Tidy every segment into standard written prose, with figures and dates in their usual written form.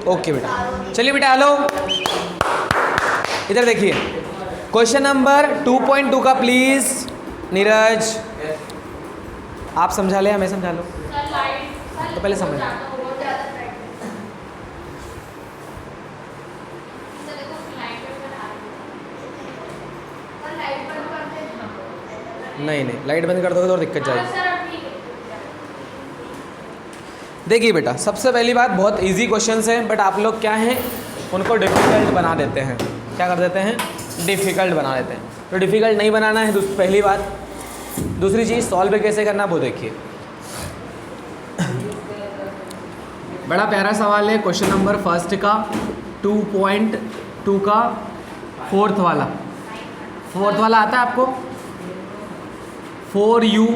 Okay बेटा, चलिए बेटा हेलो, इधर देखिए क्वेश्चन नंबर 2.2 का प्लीज नीरज आप समझा ले, हमें समझा लो तो पहले समझ। नहीं नहीं, लाइट बंद कर दोगे तो और दिक्कत जाएगी। देखिए बेटा, सबसे पहली बात, बहुत इजी क्वेश्चंस हैं बट आप लोग क्या हैं उनको डिफ़िकल्ट बना देते हैं। क्या कर देते हैं? डिफ़िकल्ट बना देते हैं। तो डिफ़िकल्ट नहीं बनाना है, पहली बात। दूसरी चीज़, सॉल्व कैसे करना वो देखिए। बड़ा प्यारा सवाल है, क्वेश्चन नंबर फर्स्ट का 2.2 का फोर्थ वाला आता है आपको। 4u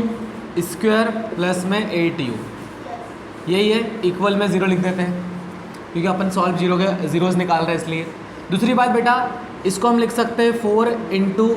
स्क्वायर प्लस में 8u, यही है, इक्वल में 0 लिख देते हैं क्योंकि अपन सॉल्व जीरोस निकाल रहे हैं इसलिए। दूसरी बात बेटा, इसको हम लिख सकते हैं 4 इंटू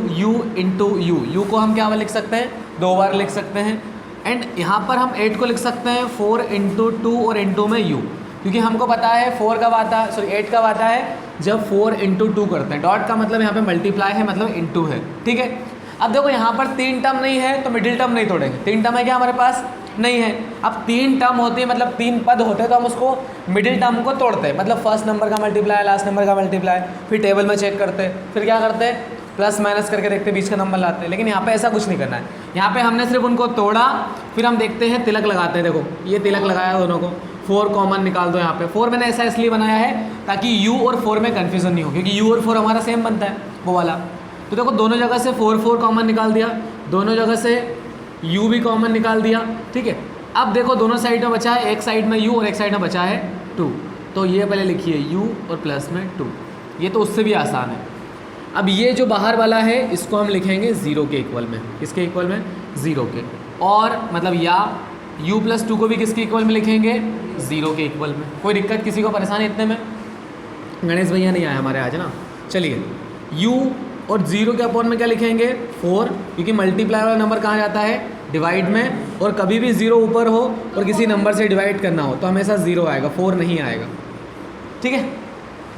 यू। यू को हम क्या लिख सकते हैं? 2 बार लिख सकते हैं। एंड यहाँ पर हम 8 को लिख सकते हैं 4 इंटू 2 और इंटू में u, क्योंकि हमको पता है 4 कब आता है, सॉरी 8 कब आता है जब 4 इंटू 2 करते हैं। डॉट का मतलब यहाँ पे मल्टीप्लाई है, मतलब इंटू है, ठीक है। अब देखो यहाँ पर 3 टर्म नहीं है तो मिडिल टर्म नहीं तोड़ेंगे। 3 टर्म है क्या हमारे पास? नहीं है। अब 3 टर्म होते हैं, मतलब 3 पद होते हैं, तो हम उसको मिडिल टर्म को तोड़ते हैं, मतलब फर्स्ट नंबर का मल्टीप्लाई, लास्ट नंबर का मल्टीप्लाई, फिर टेबल में चेक करते हैं, फिर क्या करते हैं प्लस माइनस करके देखते हैं, बीच का नंबर लाते हैं। लेकिन यहाँ पे ऐसा कुछ नहीं करना है। यहाँ पे हमने सिर्फ उनको तोड़ा, फिर हम देखते हैं, तिलक लगाते हैं। देखो ये तिलक लगाया दोनों को, 4 कॉमन निकाल दो। यहाँ पे 4 मैंने ऐसा इसलिए बनाया है ताकि u और 4 में कन्फ्यूजन नहीं हो, क्योंकि u और 4 हमारा सेम बनता है वो वाला। तो देखो दोनों जगह से 4 कॉमन निकाल दिया, दोनों जगह से u भी कॉमन निकाल दिया, ठीक है। अब देखो दोनों साइड में बचा है, एक साइड में u और एक साइड में बचा है 2, तो ये पहले लिखिए u और प्लस में 2, ये तो उससे भी आसान है। अब ये जो बाहर वाला है इसको हम लिखेंगे 0 के इक्वल में, किसके इक्वल में? 0 के। और मतलब या u प्लस 2 को भी किसके इक्वल में लिखेंगे? 0 के इक्वल में। कोई दिक्कत किसी को परेशानी इतने में? गणेश भैया नहीं आए हमारे आज ना। चलिए u और 0 के अपॉन में क्या लिखेंगे? 4, क्योंकि मल्टीप्लाई वाला नंबर कहाँ जाता है? डिवाइड में। और कभी भी 0 ऊपर हो और किसी नंबर से डिवाइड करना हो तो हमेशा 0 आएगा, 4 नहीं आएगा, ठीक है।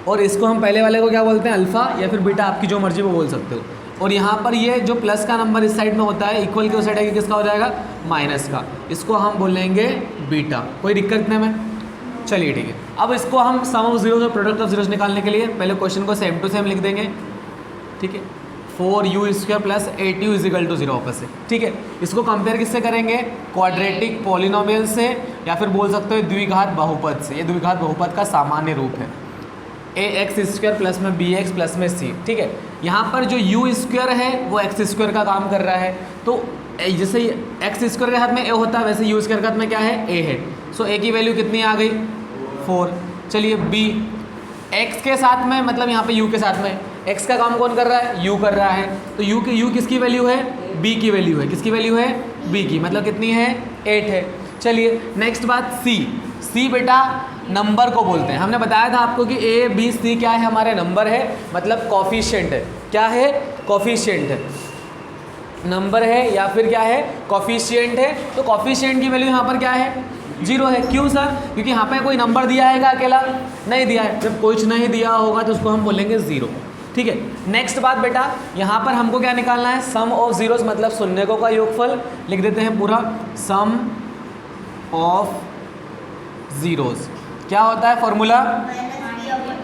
और इसको हम पहले वाले को क्या बोलते हैं? अल्फ़ा, या फिर बीटा, आपकी जो मर्जी वो बोल सकते हो। और यहाँ पर ये जो प्लस का नंबर इस साइड में होता है, इक्वल के उस साइड है, किसका हो जाएगा? माइनस का। इसको हम बोलेंगे बीटा। कोई दिक्कत नहीं में? चलिए ठीक है। अब इसको हम सम ऑफ जीरोस और प्रोडक्ट ऑफ जीरोस निकालने के लिए पहले क्वेश्चन को सेम टू सेम लिख देंगे, ठीक है। 4u square plus 8u is equal to 0 वापस से, ठीक है। इसको कंपेयर किससे करेंगे? क्वाड्रेटिक पॉलिनोमियल से, या फिर बोल सकते हो द्विघात बहुपद से। ये द्विघात बहुपद का सामान्य रूप है, ax स्क्वायर प्लस में bx प्लस में c, ठीक है। यहाँ पर जो u स्क्वायर है वो x स्क्वायर का काम कर रहा है, तो जैसे x स्क्वायर के हाथ में a होता है वैसे u स्क्वायर के हाथ में क्या है? a है। सो a की वैल्यू कितनी आ गई? 4। चलिए b, x के साथ में, मतलब यहाँ पे u के साथ में x का काम कौन कर रहा है? u कर रहा है। तो u किसकी वैल्यू है? b की वैल्यू है। किसकी वैल्यू है? b की, मतलब कितनी है? 8 है। चलिए नेक्स्ट बात c बेटा नंबर को बोलते हैं। हमने बताया था आपको कि a b c क्या है? हमारे नंबर है, मतलब कॉफिशिएंट है। क्या है? कॉफिशिएंट है, नंबर है या फिर क्या है? कॉफिशिएंट है। तो कॉफिशिएंट की वैल्यू यहाँ पर क्या है? 0 है। क्यों सर? क्योंकि यहाँ पे कोई नंबर दिया है क्या? अकेला नहीं दिया है। जब कुछ नहीं दिया होगा तो उसको हम बोलेंगे 0, ठीक है। नेक्स्ट बात बेटा, यहाँ पर हमको क्या निकालना है? सम ऑफ जीरोस, मतलब शून्यकों का योगफल। लिख देते हैं पूरा, सम ऑफ जीरोस। क्या होता है फॉर्मूला?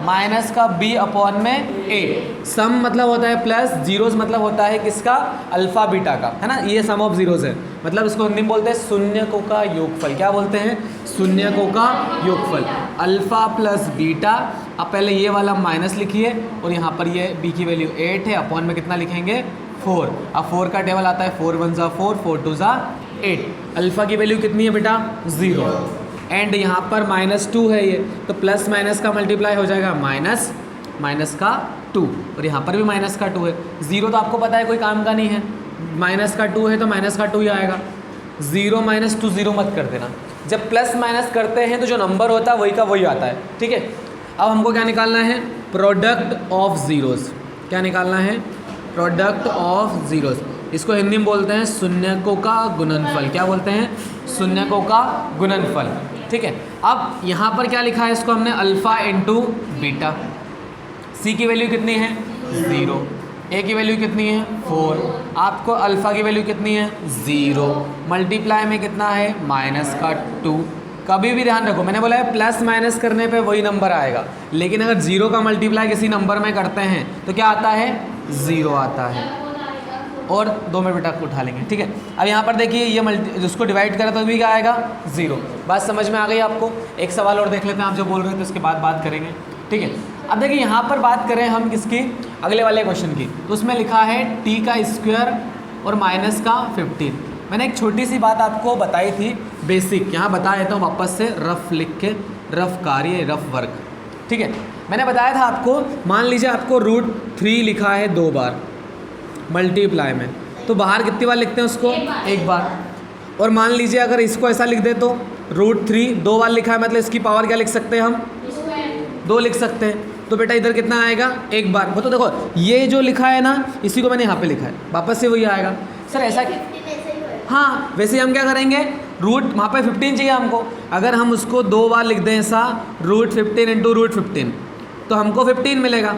माइनस का b अपॉन में a। सम मतलब होता है प्लस, जीरोस मतलब होता है किसका? अल्फा बीटा का, है ना। ये सम ऑफ जीरोस है, मतलब इसको हिंदी में बोलते हैं शून्यकों का योगफल। क्या बोलते हैं? शून्यकों का योगफल, अल्फा प्लस बीटा। अब पहले ये वाला माइनस लिखिए और यहाँ पर ये b की वैल्यू 8 है, अपॉन में कितना लिखेंगे? 4। अब 4 का टेबल आता है 4 1 4, 4 2 8। अल्फा की वैल्यू कितनी है बेटा? 0। एंड यहाँ पर -2 है ये, तो प्लस माइनस का मल्टीप्लाई हो जाएगा माइनस का 2, और यहाँ पर भी माइनस का 2 है। 0 तो आपको पता है कोई काम का नहीं है, माइनस का 2 है तो माइनस का 2 ही आएगा। 0 - 2 0 मत कर देना। जब प्लस माइनस करते हैं तो जो नंबर होता है वही का वही आता है, ठीक है। अब हमको क्या निकालना है? Product of zeros. क्या निकालना है? Product of zeros. इसको हिंदी में बोलते हैं शून्यकों का गुणनफल। क्या बोलते हैं? शून्यकों का गुणनफल, ठीक है। अब यहाँ पर क्या लिखा है, इसको हमने अल्फ़ा इंटू बीटा। सी की वैल्यू कितनी है 0, ए की वैल्यू कितनी है 4, आपको अल्फ़ा की वैल्यू कितनी है 0, मल्टीप्लाई में कितना है -2। कभी भी ध्यान रखो, मैंने बोला है प्लस माइनस करने पे वही नंबर आएगा, लेकिन अगर 0 का मल्टीप्लाई किसी नंबर में करते हैं तो क्या आता है 0 आता है। और 2 मिनट बेटा उठा लेंगे, ठीक है। अब यहाँ पर देखिए ये जिसको डिवाइड करें तो भी क्या आएगा 0। बात समझ में आ गई आपको। एक सवाल और देख लेते हैं, आप जो बोल रहे थे उसके बाद बात करेंगे, ठीक है। अब देखिए यहाँ पर बात करें हम किसकी, अगले वाले क्वेश्चन की, तो उसमें लिखा है t का स्क्वायर और माइनस का 15। मैंने एक छोटी सी बात आपको बताई थी बेसिक, यहाँ बता देता हूँ वापस से, रफ लिख के, रफ कार्य रफ वर्क, ठीक है। मैंने बताया था आपको, मान लीजिए आपको √3 लिखा है 2 बार मल्टीप्लाई में, तो बाहर कितनी बार लिखते हैं उसको, एक बार। और मान लीजिए अगर इसको ऐसा लिख दे तो √3 2 बार लिखा है, मतलब इसकी पावर क्या लिख सकते हैं हम 2 लिख सकते हैं। तो बेटा इधर कितना आएगा, एक बार। वो तो देखो ये जो लिखा है ना, इसी को मैंने यहाँ पे लिखा है, वापस से वही आएगा। सर ऐसा हाँ, वैसे हम क्या करेंगे, रूट वहाँ पे 15 चाहिए हमको, अगर हम उसको 2 बार लिख दें ऐसा √15 इंटू √15 तो हमको 15 मिलेगा,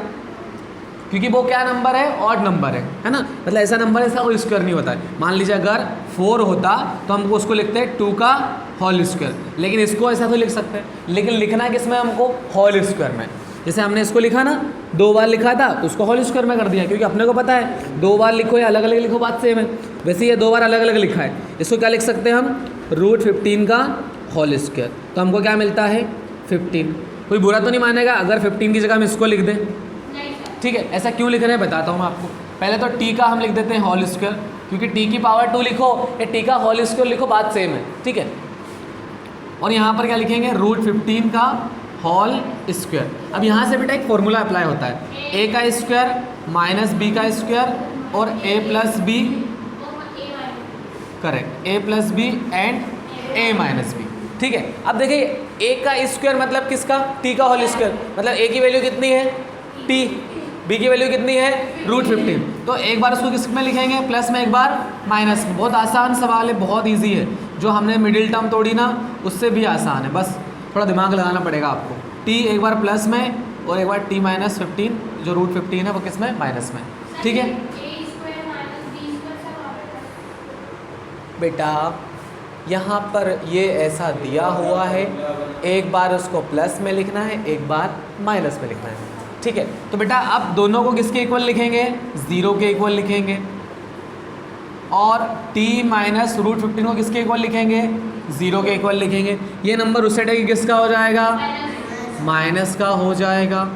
क्योंकि वो क्या नंबर है, ऑड नंबर है ना। मतलब ऐसा नंबर है, इसका कोई स्क्वायर नहीं होता है। मान लीजिए अगर 4 होता तो हमको उसको लिखते हैं 2 का होल स्क्वायर, लेकिन इसको ऐसा तो लिख सकते हैं, लेकिन लिखना किस में हमको, होल स्क्वायर में। जैसे हमने इसको लिखा ना, 2 बार लिखा था तो उसको होल स्क्वायर में कर दिया, क्योंकि अपने को पता है 2 बार लिखो या अलग अलग लिखो बात सेम है। वैसे ये 2 बार अलग अलग लिखा है, इसको क्या लिख सकते हैं हम, √15 का होल स्क्वायर, तो हमको क्या मिलता है 15। कोई बुरा तो नहीं मानेगा अगर 15 की जगह हम इसको लिख दें, ठीक है। ऐसा क्यों लिख रहे हैं बताता हूँ मैं आपको। पहले तो t का हम लिख देते हैं होल स्क्वायर, क्योंकि t की पावर 2 लिखो या t का होल स्क्वायर लिखो बात सेम है, ठीक है। और यहाँ पर क्या लिखेंगे, √15 का होल स्क्वायर। अब यहाँ से बेटा एक फॉर्मूला अप्लाई होता है, a का स्क्वायर माइनस b का स्क्वायर और a plus b, correct, a plus b and a minus b, ठीक है। अब देखिए a का स्क्वायर मतलब किसका, t का होल स्क्वायर, मतलब a की वैल्यू कितनी है t, b की वैल्यू कितनी है √15। तो एक बार उसको किस में लिखेंगे, प्लस में, एक बार माइनस में। बहुत आसान सवाल है, बहुत इजी है, जो हमने मिडिल टर्म तोड़ी ना उससे भी आसान है, बस थोड़ा दिमाग लगाना पड़ेगा आपको। t एक बार प्लस में और एक बार t माइनस 15, जो √15 है वो किस में, माइनस में, ठीक है। बेटा यहाँ पर ये ऐसा दिया हुआ है, एक बार उसको प्लस में लिखना है, एक बार माइनस में लिखना है, ठीक है। तो बेटा अब दोनों को किसके इक्वल लिखेंगे, 0 के इक्वल लिखेंगे, और t माइनस √15 को किसके इक्वल लिखेंगे, 0 के इक्वल लिखेंगे। ये नंबर उस साइड है कि किसका हो जाएगा, माइनस का हो जाएगा,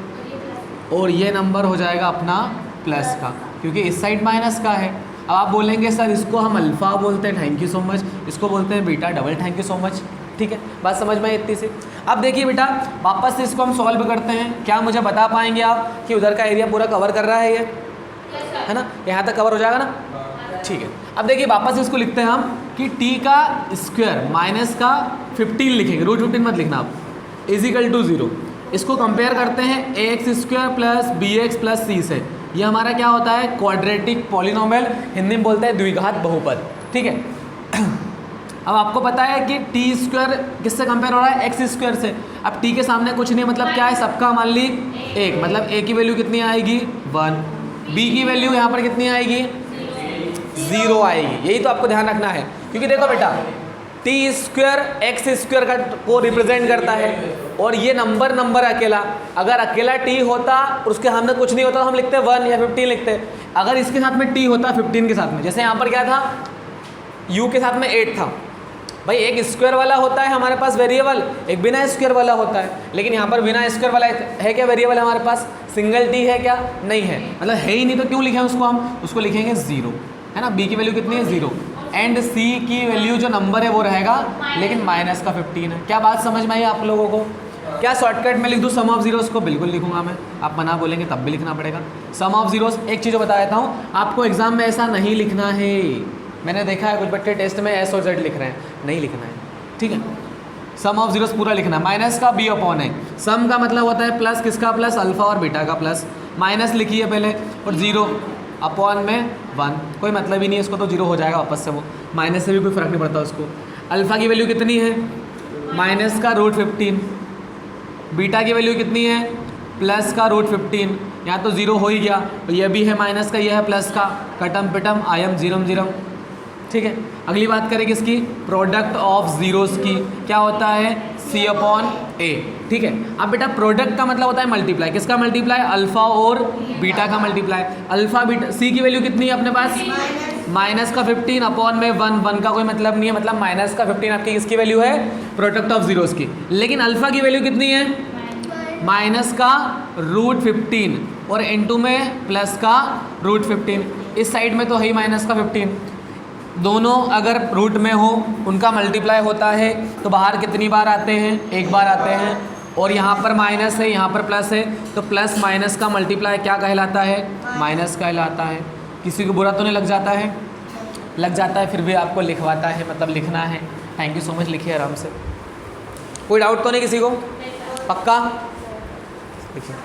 और ये नंबर हो जाएगा अपना प्लस का, क्योंकि इस साइड माइनस का है। अब आप बोलेंगे सर इसको हम अल्फ़ा बोलते हैं, थैंक यू सो मच, इसको बोलते हैं beta, double thank you so much, ठीक है। बात समझ में इतनी सी। अब देखिए बेटा वापस से इसको हम सॉल्व करते हैं। क्या मुझे बता पाएंगे आप कि उधर का एरिया पूरा कवर कर रहा है ये, है ना, यहाँ तक कवर हो जाएगा ना, ठीक है। अब देखिए वापस से इसको लिखते हैं हम कि t का स्क्वायर माइनस का 15 लिखेंगे, √15 मत लिखना आप, = 0। इसको कंपेयर करते हैं ax² plus bx plus c से। ये हमारा क्या होता है, क्वाड्रेटिक पॉलिनोमियल, हिंदी में बोलते हैं द्विघात बहुपद, ठीक है। अब आपको पता है कि t² किससे कंपेयर हो रहा है, x² से। अब t के सामने कुछ नहीं, मतलब क्या है, सबका मान ली 1, मतलब a की वैल्यू कितनी आएगी 1, b की वैल्यू यहाँ पर कितनी आएगी 0 आएगी। यही तो आपको ध्यान रखना है, क्योंकि देखो बेटा t² x² का को रिप्रेजेंट करता है, और ये नंबर अकेला, अगर अकेला t होता और उसके सामने कुछ नहीं होता तो हम लिखते 1 या 15 लिखते। अगर इसके साथ में t होता 15 के साथ में, जैसे यहाँ पर क्या था, u के साथ में 8 था, भाई एक स्क्वायर वाला होता है हमारे पास वेरिएबल, एक बिना स्क्वायर वाला होता है, लेकिन यहाँ पर बिना स्क्वायर वाला है क्या वेरिएबल हमारे पास, सिंगल t है क्या, नहीं है, मतलब है ही नहीं, तो क्यों लिखें उसको, हम उसको लिखेंगे 0, है ना। b की वैल्यू कितनी है 0, एंड c की वैल्यू जो नंबर है वो रहेगा, लेकिन माइनस का 15 है। क्या बात समझ में आई आप लोगों को। क्या शॉर्टकट में लिख दूँ सम ऑफ जीरोस को, बिल्कुल लिखूंगा मैं, आप मना बोलेंगे तब भी लिखना पड़ेगा सम ऑफ जीरोस। एक चीज़ बता देता हूँ आपको, एग्जाम में ऐसा नहीं लिखना है, मैंने देखा है कुछ बच्चे टेस्ट में s और z लिख रहे हैं, नहीं लिखना है, ठीक है। सम ऑफ जीरोस पूरा लिखना है, माइनस का b अपॉन है, सम का मतलब होता है प्लस, किसका प्लस, अल्फा और बीटा का प्लस, माइनस लिखिए पहले, और 0 अपॉन में 1, कोई मतलब ही नहीं है इसको, तो 0 हो जाएगा वापस से, वो माइनस से भी कोई फर्क नहीं पड़ता उसको। अल्फ़ा की वैल्यू कितनी है माइनस का रूट 15, बीटा की वैल्यू कितनी है प्लस का रूट 15, यहाँ तो जीरो हो ही गया, तो ये भी है माइनस का, ये है प्लस का, कटम पिटम आयम जीरम जीरम। ठीक है, अगली बात करें किसकी, प्रोडक्ट ऑफ जीरोस की, क्या होता है C अपॉन A। ठीक है, अब बेटा प्रोडक्ट का मतलब होता है मल्टीप्लाई, किसका मल्टीप्लाई, अल्फा और बीटा का मल्टीप्लाई। अल्फा बीटा C की वैल्यू कितनी है अपने पास, माइनस का 15 अपॉन में 1 का कोई मतलब नहीं है, मतलब माइनस का 15 आपकी किसकी वैल्यू है, प्रोडक्ट ऑफ जीरोस की। लेकिन अल्फा की वैल्यू कितनी है, माइनस का रूट 15 और इनटू में प्लस का रूट 15, इस साइड में तो है ही माइनस का 15, दोनों अगर रूट में हो उनका मल्टीप्लाई होता है तो बाहर कितनी बार आते हैं, एक बार आते हैं, और यहाँ पर माइनस है यहाँ पर प्लस है, तो प्लस माइनस का मल्टीप्लाई क्या कहलाता है, माइनस कहलाता है। किसी को बुरा तो नहीं लग जाता है, लग जाता है, फिर भी आपको लिखवाता है, मतलब लिखना है। थैंक यू सो मच, लिखिए आराम से। कोई डाउट तो नहीं किसी को, पक्का लिखिए।